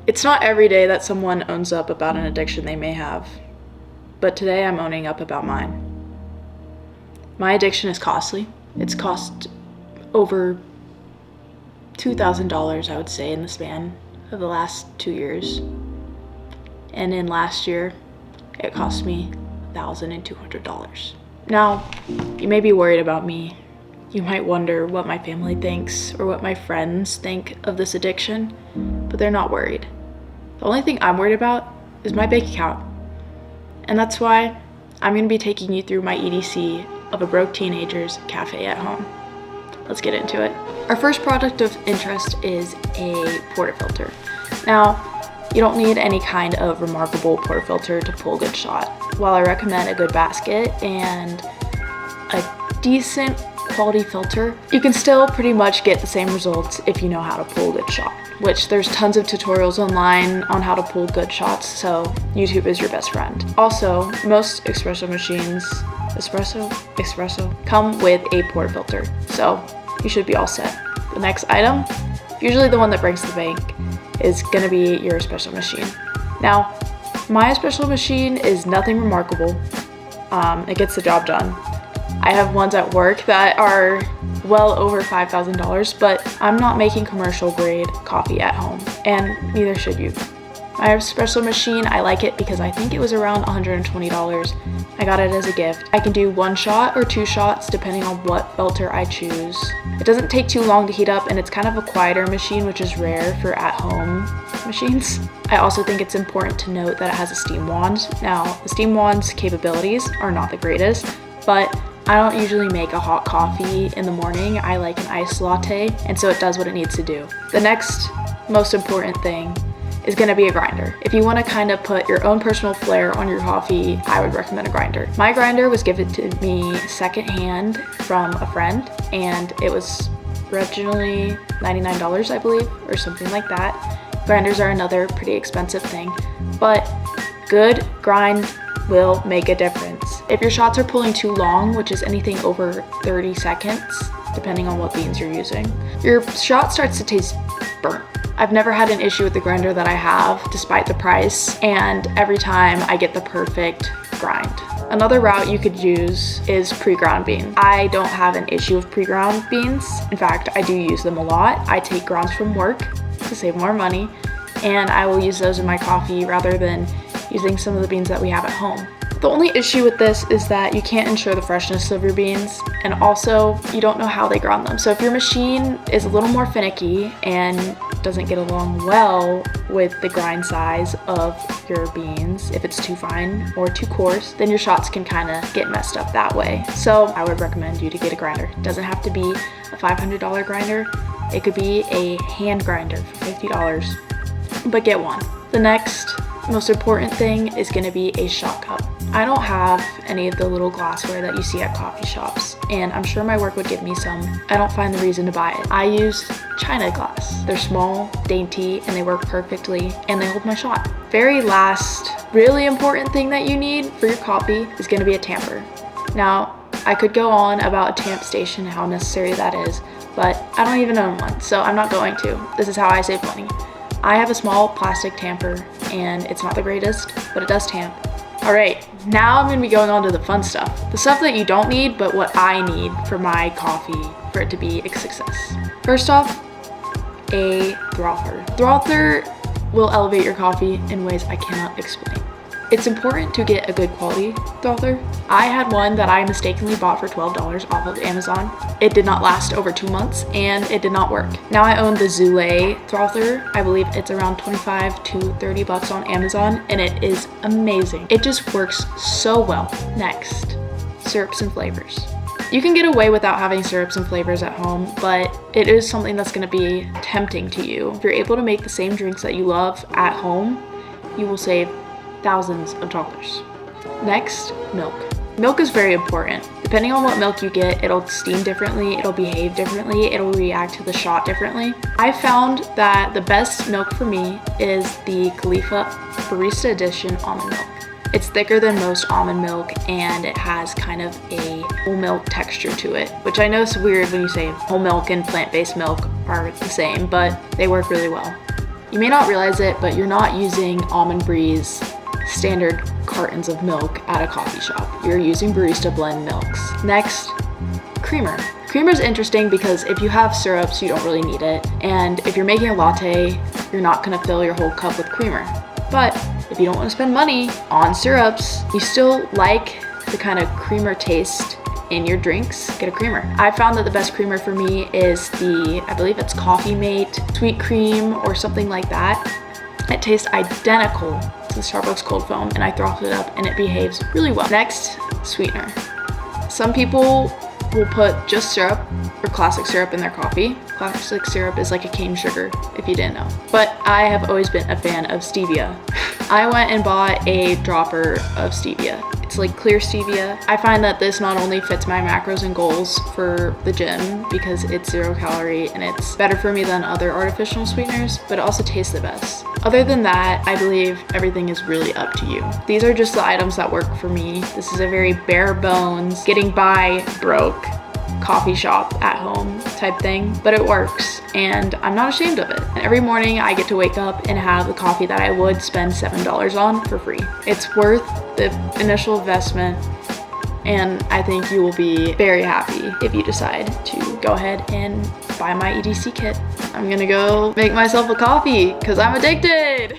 It's not every day that someone owns up about an addiction they may have, but today I'm owning up about mine. My addiction is costly. It's cost over $2,000, I would say, in the span of the last 2 years. And in last year, it cost me $1,200. Now, you may be worried about me. You might wonder what my family thinks or what my friends think of this addiction, but they're not worried. The only thing I'm worried about is my bank account. And that's why I'm going to be taking you through my EDC of a broke teenager's cafe at home. Let's get into it. Our first product of interest is a portafilter. Now, you don't need any kind of remarkable portafilter to pull a good shot. While I recommend a good basket and a decent quality filter, you can still pretty much get the same results if you know how to pull a good shot, which there's tons of tutorials online on how to pull good shots, so YouTube is your best friend. Also, most espresso machines, come with a portafilter, so you should be all set. The next item, usually the one that breaks the bank, is gonna be your espresso machine. Now, my espresso machine is nothing remarkable. It gets the job done. I have ones at work that are well over $5,000, but I'm not making commercial grade coffee at home, and neither should you. My espresso machine, I like it because I think it was around $120. I got it as a gift. I can do 1 shot or 2 shots depending on what filter I choose. It doesn't take too long to heat up, and it's kind of a quieter machine, which is rare for at-home machines. I also think it's important to note that it has a steam wand. Now, the steam wand's capabilities are not the greatest, but I don't usually make a hot coffee in the morning. I like an iced latte, and so it does what it needs to do. The next most important thing is gonna be a grinder. If you wanna kind of put your own personal flair on your coffee, I would recommend a grinder. My grinder was given to me secondhand from a friend, and it was originally $99, I believe, or something like that. Grinders are another pretty expensive thing, but good grind will make a difference. If your shots are pulling too long, which is anything over 30 seconds, depending on what beans you're using, your shot starts to taste burnt. I've never had an issue with the grinder that I have, despite the price, and every time I get the perfect grind. Another route you could use is pre-ground beans. I don't have an issue with pre-ground beans. In fact, I do use them a lot. I take grounds from work to save more money, and I will use those in my coffee rather than using some of the beans that we have at home. The only issue with this is that you can't ensure the freshness of your beans, and also you don't know how they ground them. So if your machine is a little more finicky and doesn't get along well with the grind size of your beans, if it's too fine or too coarse, then your shots can kind of get messed up that way. So I would recommend you to get a grinder. It doesn't have to be a $500 grinder. It could be a hand grinder for $50, but get one. The next most important thing is going to be a shot cup. I don't have any of the little glassware that you see at coffee shops, and I'm sure my work would give me some. I don't find the reason to buy it. I use China glass. They're small, dainty, and they work perfectly, and they hold my shot. Very last, really important thing that you need for your coffee is going to be a tamper. Now, I could go on about a tamp station and how necessary that is, but I don't even own one, so I'm not going to. This is how I save money. I have a small plastic tamper, and it's not the greatest, but it does tamp. All right, now I'm gonna be going on to the fun stuff. The stuff that you don't need, but what I need for my coffee for it to be a success. First off, a frother. Frother will elevate your coffee in ways I cannot explain. It's important to get a good quality frother. I had one that I mistakenly bought for $12 off of Amazon. It did not last over 2 months, and it did not work. Now I own the Zulay frother. I believe it's around 25 to 30 bucks on Amazon, and it is amazing. It just works so well. Next, syrups and flavors. You can get away without having syrups and flavors at home, but it is something that's gonna be tempting to you. If you're able to make the same drinks that you love at home, you will save thousands of dollars. Next, milk. Milk is very important. Depending on what milk you get, it'll steam differently, it'll behave differently, it'll react to the shot differently. I found that the best milk for me is the Califia Barista Edition almond milk. It's thicker than most almond milk, and it has kind of a whole milk texture to it, which I know is weird when you say whole milk and plant-based milk are the same, but they work really well. You may not realize it, but you're not using Almond Bree's standard cartons of milk at a coffee shop. You're using barista blend milks. Next, creamer. Creamer is interesting because if you have syrups, you don't really need it. And if you're making a latte, you're not gonna fill your whole cup with creamer. But if you don't want to spend money on syrups, you still like the kind of creamer taste in your drinks, get a creamer. I found that the best creamer for me is I believe it's Coffee Mate Sweet Cream or something like that. It tastes identical to the Starbucks cold foam, and I frothed it up and it behaves really well. Next, sweetener. Some people will put just syrup or classic syrup in their coffee. Classic syrup is like a cane sugar, if you didn't know. But I have always been a fan of stevia. I went and bought a dropper of stevia. It's like clear stevia. I find that this not only fits my macros and goals for the gym because it's 0 calorie and it's better for me than other artificial sweeteners, but it also tastes the best. Other than that, I believe everything is really up to you. These are just the items that work for me. This is a very bare bones, getting by broke coffee shop at home type thing, but it works and I'm not ashamed of it. And every morning I get to wake up and have the coffee that I would spend $7 on for free. It's worth the initial investment, and I think you will be very happy if you decide to go ahead and buy my EDC kit. I'm gonna go make myself a coffee because I'm addicted.